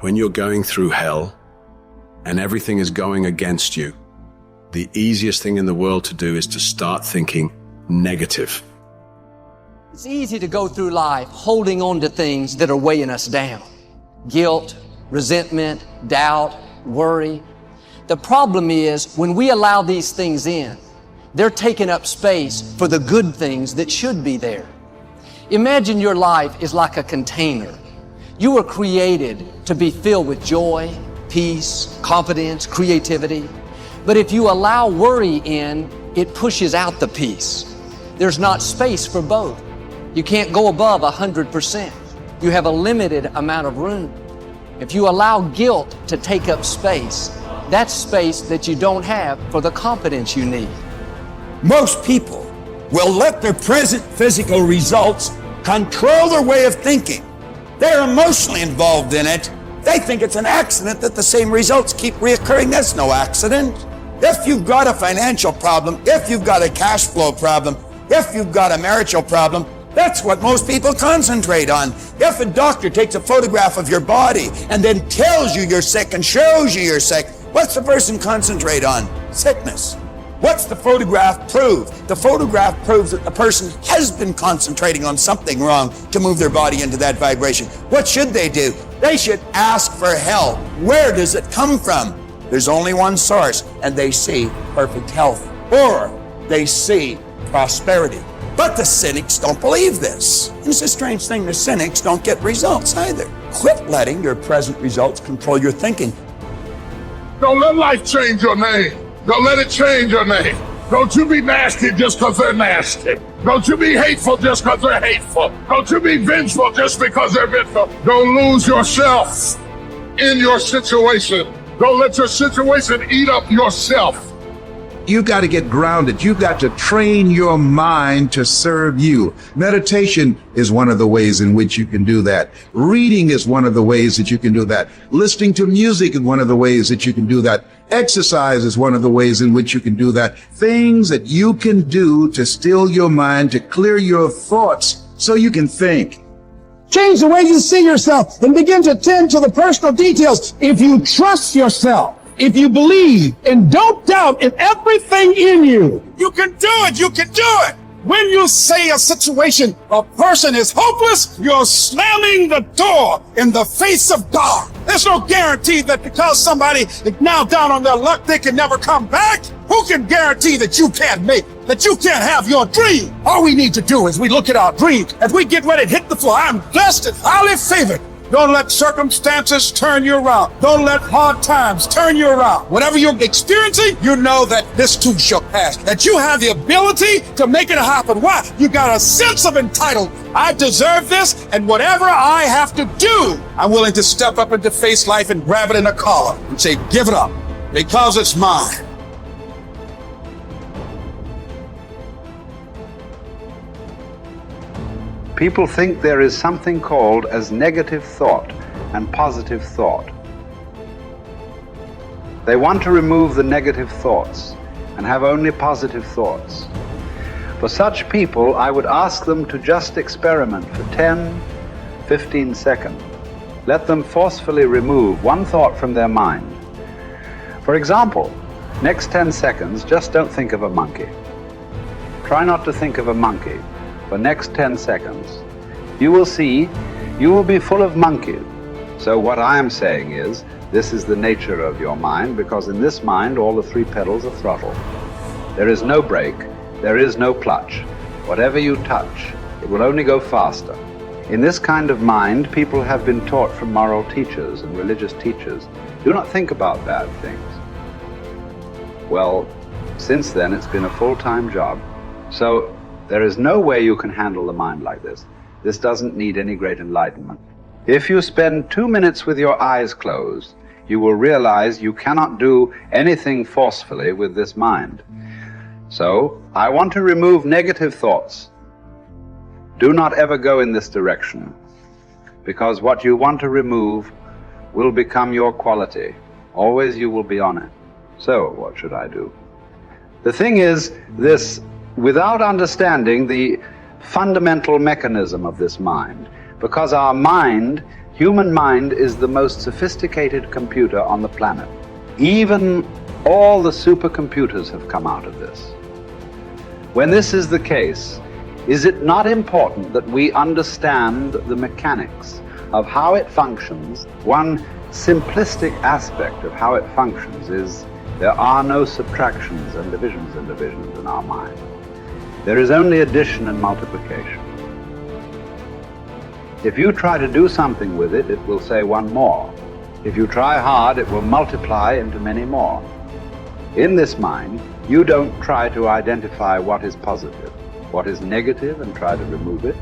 When you're going through hell and everything is going against you, the easiest thing in the world to do is to start thinking negative. It's easy to go through life holding on to things that are weighing us down. Guilt, resentment, doubt, worry. The problem is when we allow these things in, they're taking up space for the good things that should be there. Imagine your life is like a container. You were created to be filled with joy, peace, confidence, creativity. But if you allow worry in, it pushes out the peace. There's not space for both. You can't go above 100%. You have a limited amount of room. If you allow guilt to take up space, that's space that you don't have for the confidence you need. Most people will let their present physical results control their way of thinking. They're emotionally involved in it. They think it's an accident that the same results keep reoccurring. That's no accident. If you've got a financial problem, if you've got a cash flow problem, if you've got a marital problem, that's what most people concentrate on. If a doctor takes a photograph of your body and then tells you you're sick and shows you you're sick, what's the person concentrate on? Sickness. What's the photograph prove? The photograph proves that the person has been concentrating on something wrong to move their body into that vibration. What should they do? They should ask for help. Where does it come from? There's only one source, and they see perfect health, or they see prosperity. But the cynics don't believe this. And it's a strange thing, the cynics don't get results either. Quit letting your present results control your thinking. Don't let life change your name. Don't let it change your name. Don't you be nasty just because they're nasty. Don't you be hateful just because they're hateful. Don't you be vengeful just because they're vengeful. Don't lose yourself in your situation. Don't let your situation eat up yourself. You've got to get grounded. You've got to train your mind to serve you. Meditation is one of the ways in which you can do that. Reading is one of the ways that you can do that. Listening to music is one of the ways that you can do that. Exercise is one of the ways in which you can do that. Things that you can do to still your mind, to clear your thoughts so you can think. Change the way you see yourself and begin to tend to the personal details. If you trust yourself, if you believe and don't doubt in everything in you, you can do it. You can do it. When you say a situation, a person is hopeless, you're slamming the door in the face of God. There's no guarantee that because somebody is now down on their luck, they can never come back. Who can guarantee that you can't make, that you can't have your dream? All we need to do is we look at our dreams. As we get ready to hit the floor, I'm blessed and highly favored. Don't let circumstances turn you around. Don't let hard times turn you around. Whatever you're experiencing, you know that this too shall pass. That you have the ability to make it happen. Why? You got a sense of entitlement. I deserve this, and whatever I have to do, I'm willing to step up and to face life and grab it in a collar and say, give it up, because it's mine. People think there is something called as negative thought and positive thought. They want to remove the negative thoughts and have only positive thoughts. For such people, I would ask them to just experiment for 10, 15 seconds. Let them forcefully remove one thought from their mind. For example, next 10 seconds, just don't think of a monkey. Try not to think of a monkey. For next 10 seconds, you will see you will be full of monkeys. So what I am saying is, this is the nature of your mind, because in this mind all the three pedals are throttle. There is no brake, there is no clutch. Whatever you touch, it will only go faster. In this kind of mind, people have been taught from moral teachers and religious teachers, do not think about bad things. Well, since then it's been a full-time job. So there is no way you can handle the mind like this. This doesn't need any great enlightenment. If you spend 2 minutes with your eyes closed, you will realize you cannot do anything forcefully with this mind. So, I want to remove negative thoughts. Do not ever go in this direction, because what you want to remove will become your quality. Always you will be on it. So, what should I do? The thing is this: without understanding the fundamental mechanism of this mind, because our mind Human mind is the most sophisticated computer on the planet. Even all the supercomputers have come out of this. When this is the case, is it not important that we understand the mechanics of how it functions? One simplistic aspect of how it functions is there are no subtractions and divisions in our mind. There is only addition and multiplication. If you try to do something with it, it will say one more. If you try hard, it will multiply into many more. In this mind, you don't try to identify what is positive, what is negative, and try to remove it.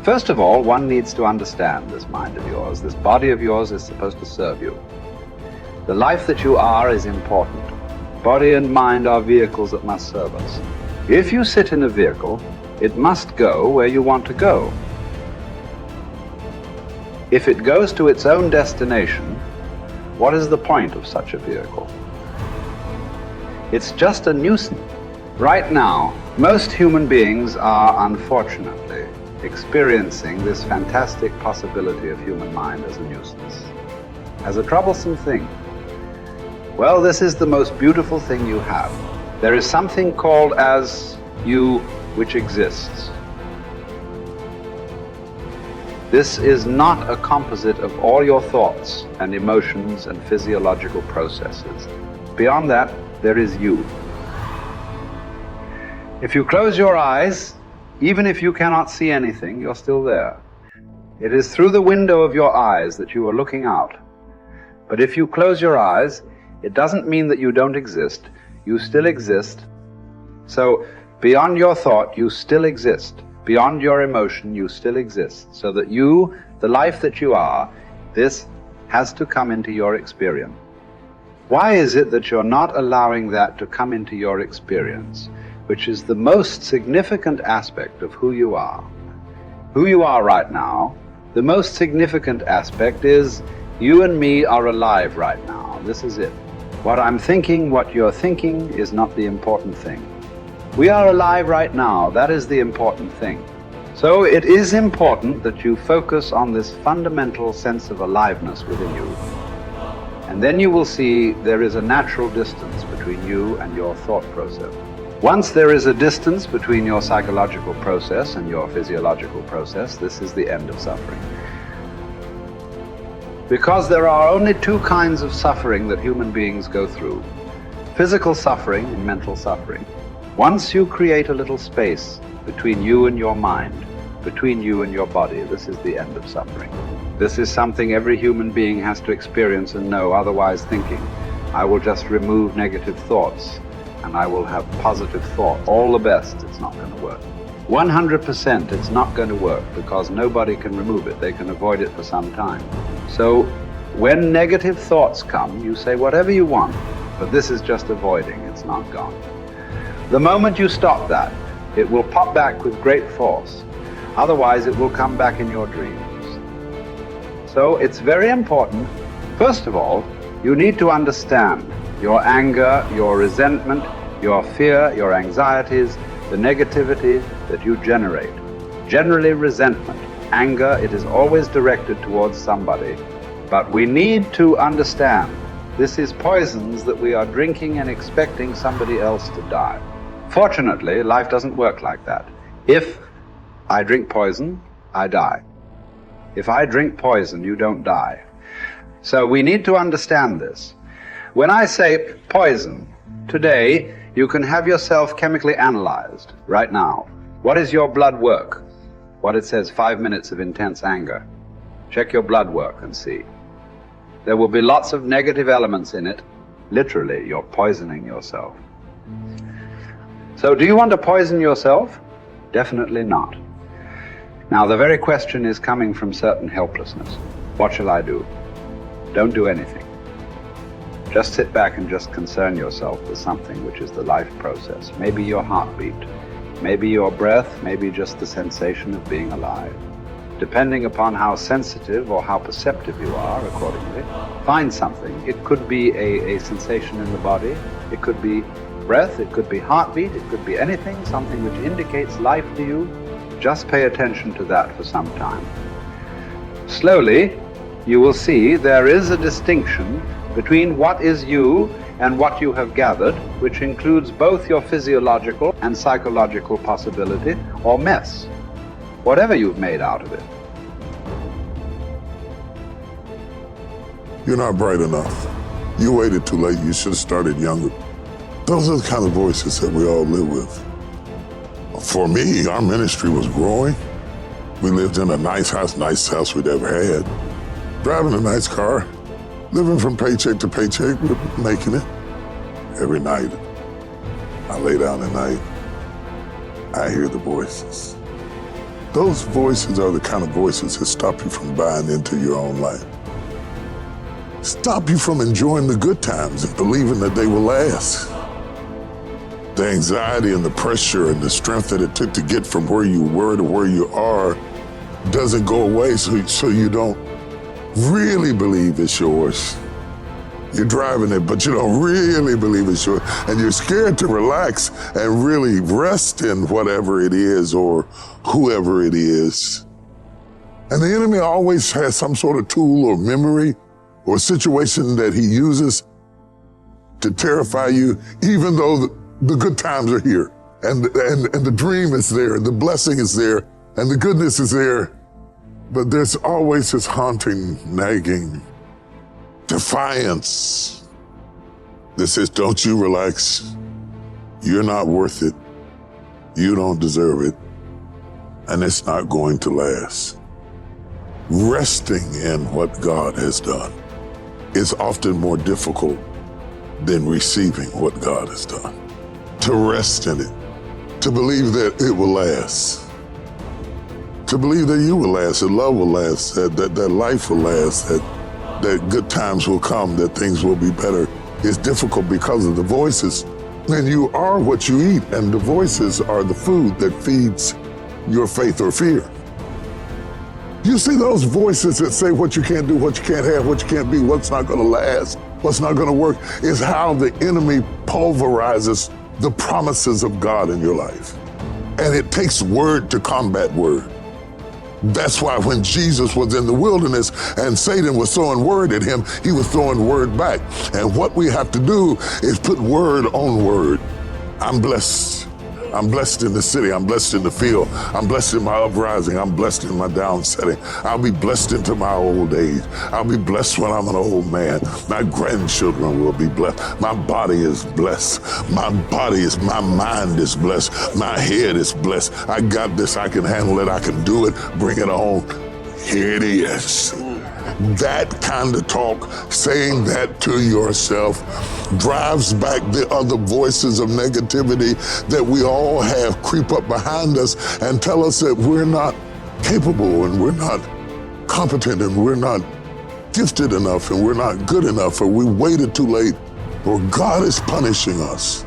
First of all, one needs to understand this mind of yours. This body of yours is supposed to serve you. The life that you are is important. Body and mind are vehicles that must serve us. If you sit in a vehicle, it must go where you want to go. If it goes to its own destination, what is the point of such a vehicle? It's just a nuisance. Right now, most human beings are unfortunately experiencing this fantastic possibility of human mind as a nuisance, as a troublesome thing. Well, this is the most beautiful thing you have. There is something called as you which exists. This is not a composite of all your thoughts and emotions and physiological processes. Beyond that, there is you. If you close your eyes, even if you cannot see anything, you're still there. It is through the window of your eyes that you are looking out. But if you close your eyes, it doesn't mean that you don't exist. You still exist. So beyond your thought, you still exist. Beyond your emotion, you still exist. So that you, the life that you are, this has to come into your experience. Why is it that you're not allowing that to come into your experience, which is the most significant aspect of who you are? Who you are right now, the most significant aspect is you and me are alive right now. This is it. What I'm thinking, what you're thinking is not the important thing. We are alive right now. That is the important thing. So it is important that you focus on this fundamental sense of aliveness within you. And then you will see there is a natural distance between you and your thought process. Once there is a distance between your psychological process and your physiological process, this is the end of suffering. Because there are only two kinds of suffering that human beings go through: physical suffering and mental suffering. Once you create a little space between you and your mind, between you and your body, this is the end of suffering. This is something every human being has to experience and know, otherwise thinking, I will just remove negative thoughts and I will have positive thoughts. All the best, it's not going to work. 100% it's not going to work, because nobody can remove it. They can avoid it for some time. So when negative thoughts come, you say whatever you want, but this is just avoiding, it's not gone. The moment you stop that, it will pop back with great force. Otherwise, it will come back in your dreams. So it's very important, first of all, you need to understand your anger, your resentment, your fear, your anxieties, the negativity that you generate. Generally resentment, anger, it is always directed towards somebody. But we need to understand this is poisons that we are drinking and expecting somebody else to die. Fortunately, life doesn't work like that. If I drink poison, I die. If I drink poison, you don't die. So we need to understand this. When I say poison, today you can have yourself chemically analyzed right now. What is your blood work? What it says, 5 minutes of intense anger. Check your blood work and see. There will be lots of negative elements in it. Literally, you're poisoning yourself. So do you want to poison yourself? Definitely not. Now the very question is coming from certain helplessness. What shall I do? Don't do anything. Just sit back and just concern yourself with something which is the life process. Maybe your heartbeat, maybe your breath, maybe just the sensation of being alive. Depending upon how sensitive or how perceptive you are, accordingly, find something. It could be a sensation in the body, it could be breath, it could be heartbeat, it could be anything, something which indicates life to you. Just pay attention to that for some time. Slowly, you will see there is a distinction between what is you and what you have gathered, which includes both your physiological and psychological possibility or mess, whatever you've made out of it. You're not bright enough. You waited too late. You should have started younger. Those are the kind of voices that we all live with. For me, our ministry was growing. We lived in a nicest house we'd ever had. Driving a nice car, living from paycheck to paycheck, but making it. Every night, I lay down at night, I hear the voices. Those voices are the kind of voices that stop you from buying into your own life. Stop you from enjoying the good times and believing that they will last. The anxiety and the pressure and the strength that it took to get from where you were to where you are doesn't go away, so you don't really believe it's yours. You're driving it, but you don't really believe it's yours. And you're scared to relax and really rest in whatever it is or whoever it is. And the enemy always has some sort of tool or memory or situation that he uses to terrify you, even though the good times are here and the dream is there, the blessing is there, and the goodness is there. But there's always this haunting, nagging defiance that says, don't you relax. You're not worth it. You don't deserve it. And it's not going to last. Resting in what God has done is often more difficult than receiving what God has done. To rest in it, to believe that it will last, to believe that you will last, that love will last, that life will last, that good times will come, that things will be better. It's difficult because of the voices. And you are what you eat, and the voices are the food that feeds your faith or fear. You see those voices that say what you can't do, what you can't have, what you can't be, what's not gonna last, what's not gonna work, is how the enemy pulverizes the promises of God in your life. And it takes word to combat word. That's why when Jesus was in the wilderness and Satan was throwing word at him, he was throwing word back. And what we have to do is put word on word. I'm blessed. I'm blessed in the city. I'm blessed in the field. I'm blessed in my uprising. I'm blessed in my downsetting. I'll be blessed into my old age. I'll be blessed when I'm an old man. My grandchildren will be blessed. My body is blessed. My mind is blessed. My head is blessed. I got this. I can handle it. I can do it. Bring it on. Here it is. That kind of talk, saying that to yourself, drives back the other voices of negativity that we all have creep up behind us and tell us that we're not capable and we're not competent and we're not gifted enough and we're not good enough or we waited too late or God is punishing us.